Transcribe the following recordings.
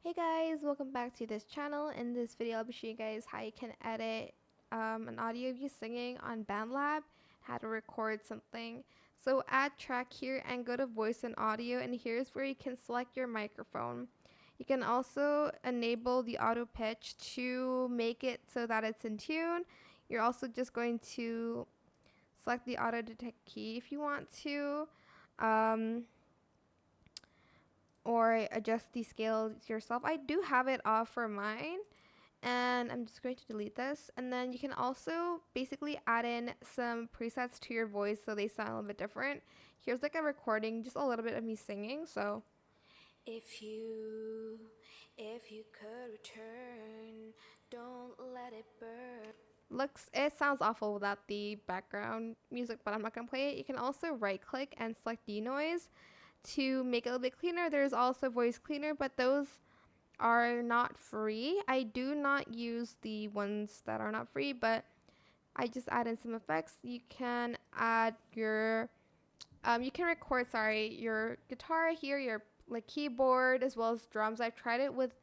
Hey guys, welcome back to this channel. In this video, I'll be showing you guys how you can edit an audio of you singing on BandLab, how to record something. So add track here and go to voice and audio, and here's where you can select your microphone. You can also enable the auto pitch to make it so that it's in tune. You're also just going to select the auto detect key if you want to. Or adjust the scale yourself. I do have it off for mine, and I'm just going to delete this. And then you can also basically add in some presets to your voice so they sound a little bit different. Here's like a recording, just a little bit of me singing. So if you could return, don't let it burn. It sounds awful without the background music, but I'm not gonna play it. You can also right click and select denoise to make it a little bit cleaner. There's also voice cleaner, but those are not free. I do not use the ones that are not free, but I just add in some effects. You can add your you can record your guitar here, your like keyboard, as well as drums. I've tried it with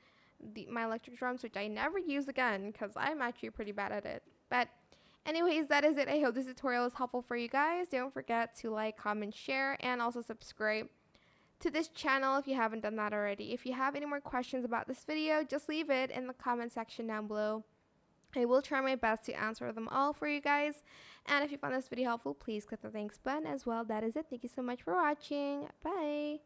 my electric drums, which I never use again because I'm actually pretty bad at it. But anyways, that is it. I hope this tutorial was helpful for you guys. Don't forget to like, comment, share, and also subscribe to this channel if you haven't done that already. If you have any more questions about this video, just leave it in the comment section down below. I will try my best to answer them all for you guys. And if you found this video helpful, please click the thanks button as well. That is it. Thank you so much for watching. Bye.